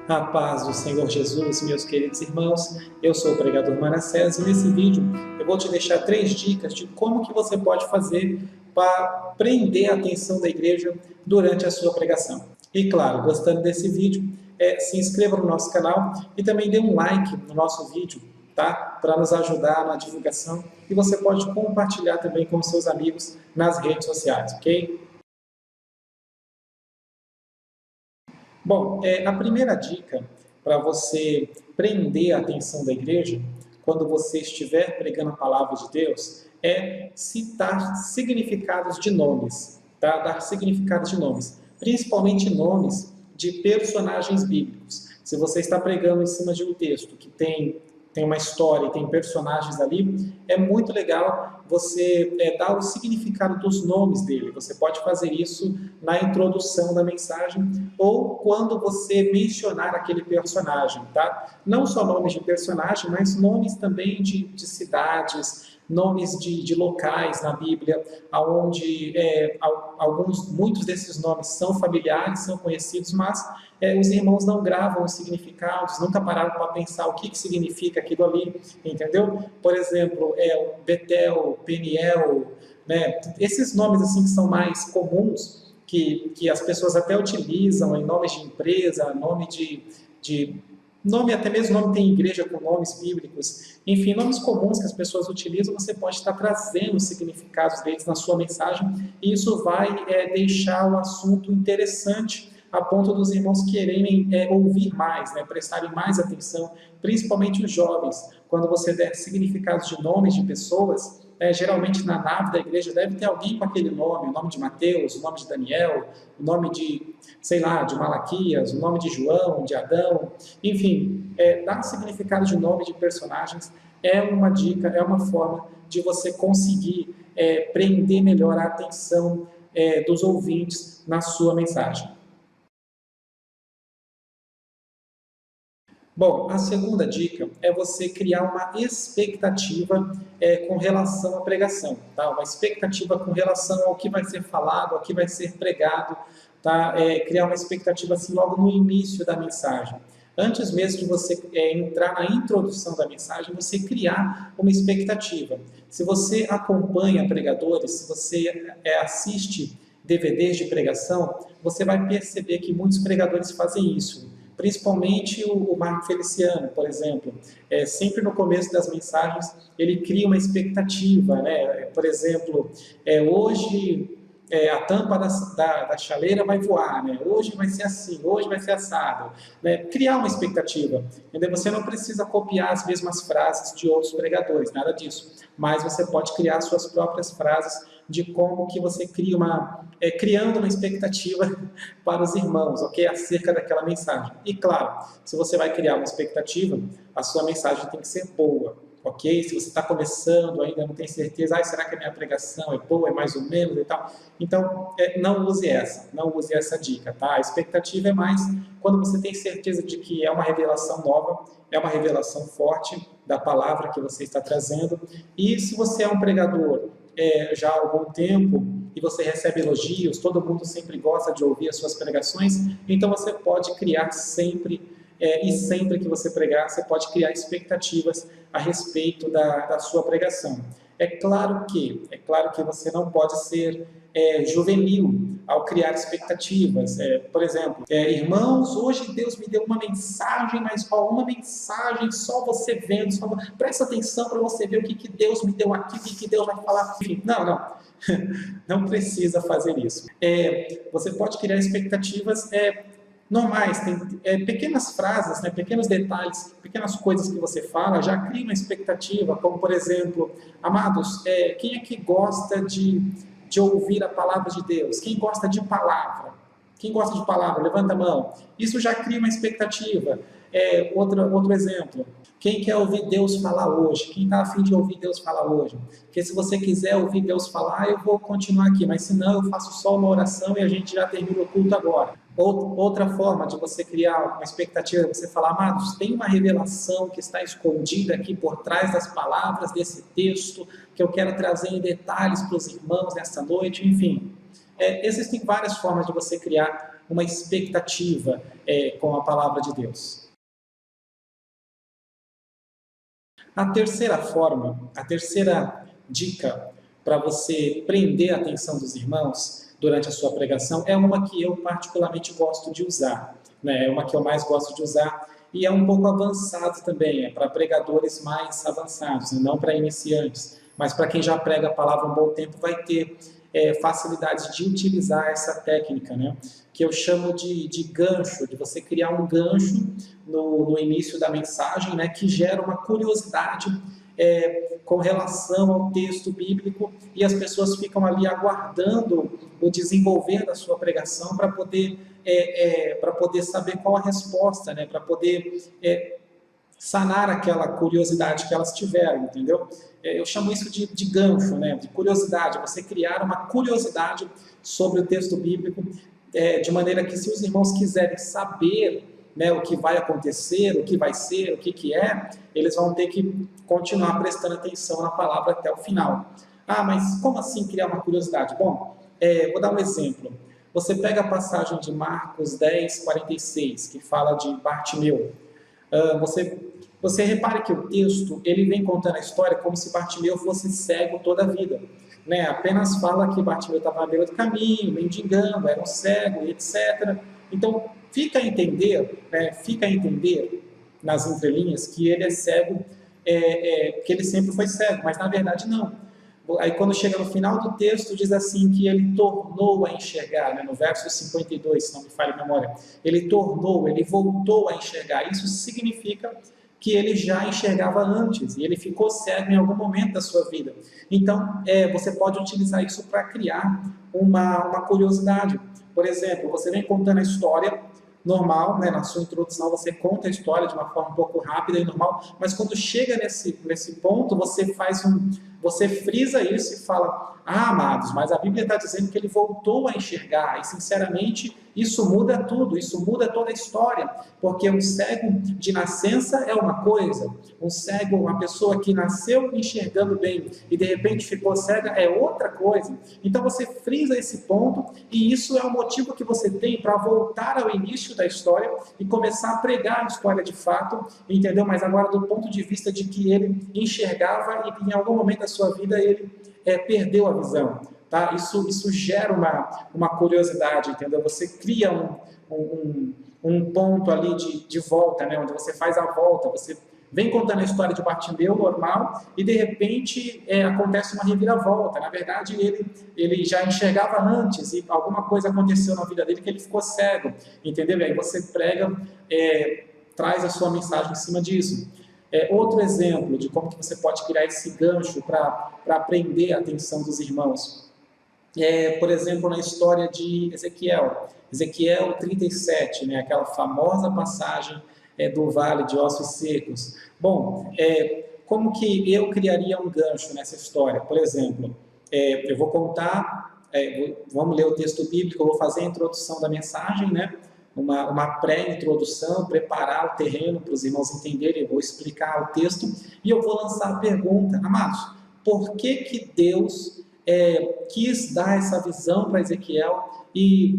A paz do Senhor Jesus, meus queridos irmãos, eu sou o pregador Manassés e nesse vídeo eu vou te deixar 3 dicas de como que você pode fazer para prender a atenção da igreja durante a sua pregação. E claro, gostando desse vídeo, se inscreva no nosso canal e também dê um like no nosso vídeo, tá? Para nos ajudar na divulgação e você pode compartilhar também com seus amigos nas redes sociais, ok? Bom, a primeira dica para você prender a atenção da igreja, quando você estiver pregando a palavra de Deus, é citar significados de nomes, tá? Dar significados de nomes, principalmente nomes de personagens bíblicos. Se você está pregando em cima de um texto que tem uma história e tem personagens ali, é muito legal você dar o significado dos nomes dele. Você pode fazer isso na introdução da mensagem ou quando você mencionar aquele personagem, tá? Não só nomes de personagem, mas nomes também de cidades, nomes de locais na Bíblia, onde muitos desses nomes são familiares, são conhecidos, mas os irmãos não gravam os significados, nunca pararam para pensar o que significa aquilo ali, entendeu? Por exemplo, Betel, Peniel, né? Esses nomes assim que são mais comuns, que as pessoas até utilizam em nomes de empresa, nome, até mesmo nome tem igreja com nomes bíblicos, enfim, nomes comuns que as pessoas utilizam, você pode estar trazendo os significados deles na sua mensagem, e isso vai deixar o assunto interessante, a ponto dos irmãos quererem ouvir mais, né, prestarem mais atenção, principalmente os jovens. Quando você der significados de nomes de pessoas, geralmente na nave da igreja deve ter alguém com aquele nome, o nome de Mateus, o nome de Daniel, o nome de, sei lá, de Malaquias, o nome de João, de Adão, enfim, dar significado de nome de personagens é uma dica, é uma forma de você conseguir prender melhor a atenção dos ouvintes na sua mensagem. Bom, a segunda dica é você criar uma expectativa com relação à pregação, tá? Uma expectativa com relação ao que vai ser falado, ao que vai ser pregado, tá? Criar uma expectativa assim logo no início da mensagem. Antes mesmo de você entrar na introdução da mensagem, você criar uma expectativa. Se você acompanha pregadores, se você assiste DVDs de pregação, você vai perceber que muitos pregadores fazem isso. Principalmente o Marco Feliciano, por exemplo, sempre no começo das mensagens ele cria uma expectativa, né? Por exemplo, hoje a tampa da chaleira vai voar, né? Hoje vai ser assim, hoje vai ser assado, né? Criar uma expectativa, entendeu? Você não precisa copiar as mesmas frases de outros pregadores, nada disso, mas você pode criar suas próprias frases de como que você cria criando uma expectativa para os irmãos, ok? Acerca daquela mensagem. E claro, se você vai criar uma expectativa, a sua mensagem tem que ser boa, ok? Se você está começando, ainda não tem certeza, será que a minha pregação é boa, é mais ou menos e tal? Então, não use essa dica, tá? A expectativa é mais quando você tem certeza de que é uma revelação nova, é uma revelação forte da palavra que você está trazendo. E se você é um pregador já há algum tempo e você recebe elogios, todo mundo sempre gosta de ouvir as suas pregações, então você pode criar sempre, e sempre que você pregar, você pode criar expectativas a respeito da sua pregação. É claro que você não pode ser juvenil ao criar expectativas. Por exemplo, irmãos, hoje Deus me deu uma mensagem, mas uma mensagem, só você vendo, presta atenção para você ver o que Deus me deu aqui, o que Deus vai falar. Enfim, não precisa fazer isso. Você pode criar expectativas normais, tem pequenas frases, né, pequenos detalhes, pequenas coisas que você fala, já cria uma expectativa, como por exemplo, amados, quem é que gosta de ouvir a palavra de Deus? Quem gosta de palavra? Quem gosta de palavra? Levanta a mão. Isso já cria uma expectativa. Outro exemplo. Quem quer ouvir Deus falar hoje? Quem está a fim de ouvir Deus falar hoje? Porque se você quiser ouvir Deus falar, eu vou continuar aqui, mas se não, eu faço só uma oração e a gente já termina o culto agora. Outra forma de você criar uma expectativa é você falar, amados, tem uma revelação que está escondida aqui por trás das palavras desse texto, que eu quero trazer em detalhes para os irmãos nessa noite, enfim. Existem várias formas de você criar uma expectativa com a palavra de Deus. A terceira forma, a terceira dica para você prender a atenção dos irmãos durante a sua pregação é uma que eu particularmente gosto de usar, né? É uma que eu mais gosto de usar e é um pouco avançado também, é para pregadores mais avançados, né? Não para iniciantes, mas para quem já prega a palavra há um bom tempo vai ter facilidade de utilizar essa técnica, né? Que eu chamo de gancho, de você criar um gancho no início da mensagem, né? Que gera uma curiosidade com relação ao texto bíblico e as pessoas ficam ali aguardando o desenvolver da sua pregação para poder saber qual a resposta, né? Para poder sanar aquela curiosidade que elas tiveram, entendeu? Eu chamo isso de gancho, né? De curiosidade, você criar uma curiosidade sobre o texto bíblico, de maneira que se os irmãos quiserem saber, né, o que vai acontecer, o que vai ser, o que é, eles vão ter que continuar prestando atenção na palavra até o final. Ah, mas como assim criar uma curiosidade? Bom, vou dar um exemplo. Você pega a passagem de Marcos 10, 46, que fala de Bartimeu. Você repare que o texto ele vem contando a história como se Bartimeu fosse cego toda a vida, né? Apenas fala que Bartimeu estava à beira do caminho, mendigando, era um cego, etc. Então fica a entender nas entrelinhas que ele é cego, que ele sempre foi cego, mas na verdade não. Aí quando chega no final do texto diz assim que ele tornou a enxergar, né? No verso 52, se não me falha a memória, ele voltou a enxergar. Isso significa que ele já enxergava antes e ele ficou cego em algum momento da sua vida. Então você pode utilizar isso para criar uma curiosidade. Por exemplo, você vem contando a história normal, né? Na sua introdução você conta a história de uma forma um pouco rápida e normal, mas quando chega nesse ponto você frisa isso e fala: ah, amados, mas a Bíblia está dizendo que ele voltou a enxergar, e sinceramente isso muda tudo, isso muda toda a história, porque um cego de nascença é uma coisa, um cego, uma pessoa que nasceu enxergando bem e de repente ficou cega é outra coisa. Então você frisa esse ponto e isso é o motivo que você tem para voltar ao início da história e começar a pregar a história de fato, entendeu? Mas agora do ponto de vista de que ele enxergava e em algum momento da sua vida ele perdeu a visão. Tá? Isso gera uma curiosidade, entendeu? Você cria um ponto ali de volta, né? Onde você faz a volta, você vem contando a história de Bartimeu normal e de repente acontece uma reviravolta. Na verdade ele já enxergava antes e alguma coisa aconteceu na vida dele que ele ficou cego, entendeu? E aí você prega, traz a sua mensagem em cima disso. Outro exemplo de como que você pode criar esse gancho para prender a atenção dos irmãos. Por exemplo, na história de Ezequiel 37, né, aquela famosa passagem do vale de ossos secos. Bom, como que eu criaria um gancho nessa história? Por exemplo, eu vou contar, vamos ler o texto bíblico, eu vou fazer a introdução da mensagem, né? Uma pré-introdução, preparar o terreno para os irmãos entenderem, eu vou explicar o texto e eu vou lançar a pergunta: amados, por que Deus quis dar essa visão para Ezequiel e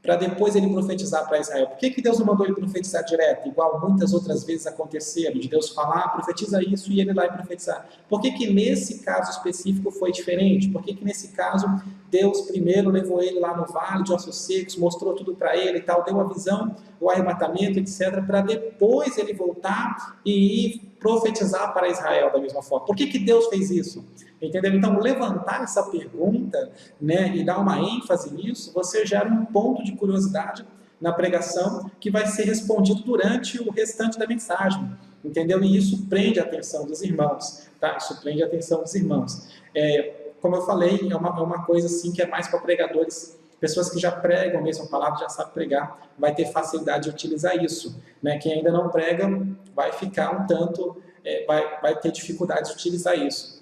para depois ele profetizar para Israel? Por que Deus não mandou ele profetizar direto, igual muitas outras vezes aconteceram, de Deus falar, profetiza isso e ele lá e profetizar? Por que nesse caso específico foi diferente? Por que nesse caso Deus primeiro levou ele lá no vale de ossos secos, mostrou tudo para ele e tal, deu a visão, o arrebatamento, etc., para depois ele voltar e ir profetizar para Israel da mesma forma? Por que Deus fez isso? Entendeu? Então, levantar essa pergunta, né, e dar uma ênfase nisso, você gera um ponto de curiosidade na pregação que vai ser respondido durante o restante da mensagem, entendeu? E isso prende a atenção dos irmãos, tá? Isso prende a atenção dos irmãos. Como eu falei, é uma coisa assim que é mais para pregadores, pessoas que já pregam mesmo a palavra, já sabem pregar, vai ter facilidade de utilizar isso, né? Quem ainda não prega vai ficar um tanto, vai ter dificuldade de utilizar isso.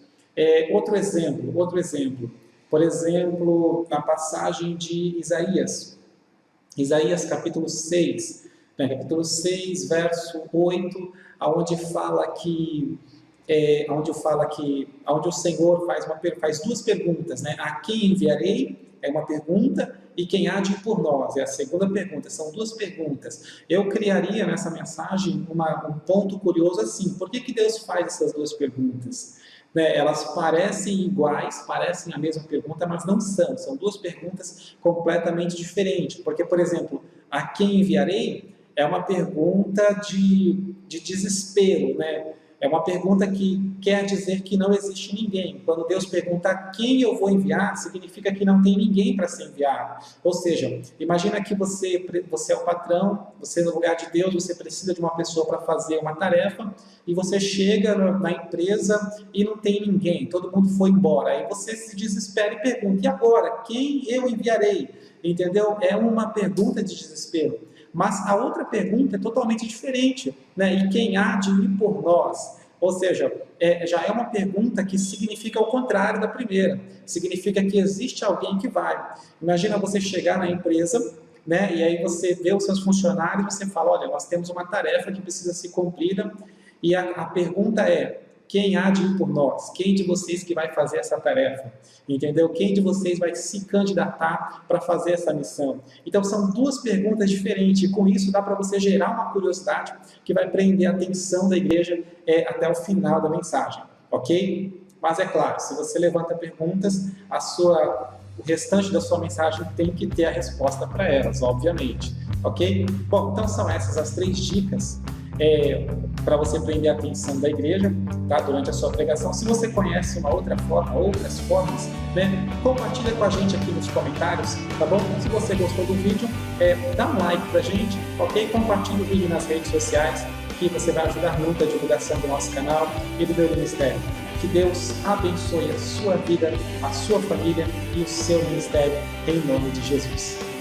Outro exemplo, por exemplo, na passagem de Isaías capítulo 6, né, capítulo 6, verso 8, onde o Senhor faz duas perguntas, né? A quem enviarei? É uma pergunta, e quem há de ir por nós? É a segunda pergunta, são duas perguntas. Eu criaria nessa mensagem um ponto curioso assim, por que Deus faz essas duas perguntas? Né, elas parecem iguais, parecem a mesma pergunta, mas não são. São duas perguntas completamente diferentes. Porque, por exemplo, a quem enviarei é uma pergunta de desespero, né? É uma pergunta que quer dizer que não existe ninguém. Quando Deus pergunta a quem eu vou enviar, significa que não tem ninguém para ser enviado. Ou seja, imagina que você é o patrão, você no lugar de Deus, você precisa de uma pessoa para fazer uma tarefa, e você chega na empresa e não tem ninguém, todo mundo foi embora. Aí você se desespera e pergunta, e agora? Quem eu enviarei? Entendeu? É uma pergunta de desespero. Mas a outra pergunta é totalmente diferente, né? E quem há de ir por nós? Ou seja, já é uma pergunta que significa o contrário da primeira. Significa que existe alguém que vai. Imagina você chegar na empresa, né? E aí você vê os seus funcionários e você fala, olha, nós temos uma tarefa que precisa ser cumprida. E a pergunta é, quem há de ir por nós? Quem de vocês que vai fazer essa tarefa? Entendeu? Quem de vocês vai se candidatar para fazer essa missão? Então, são duas perguntas diferentes, e com isso dá para você gerar uma curiosidade que vai prender a atenção da igreja até o final da mensagem, ok? Mas é claro, se você levanta perguntas, o restante da sua mensagem tem que ter a resposta para elas, obviamente, ok? Bom, então são essas as 3 dicas para você prender a atenção da igreja, tá? Durante a sua pregação. Se você conhece uma outra forma, outras formas, né? Compartilha com a gente aqui nos comentários, tá bom? Se você gostou do vídeo, dá um like pra gente, ok? Compartilha o vídeo nas redes sociais, que você vai ajudar muito a divulgação do nosso canal e do meu ministério. Que Deus abençoe a sua vida, a sua família e o seu ministério, em nome de Jesus.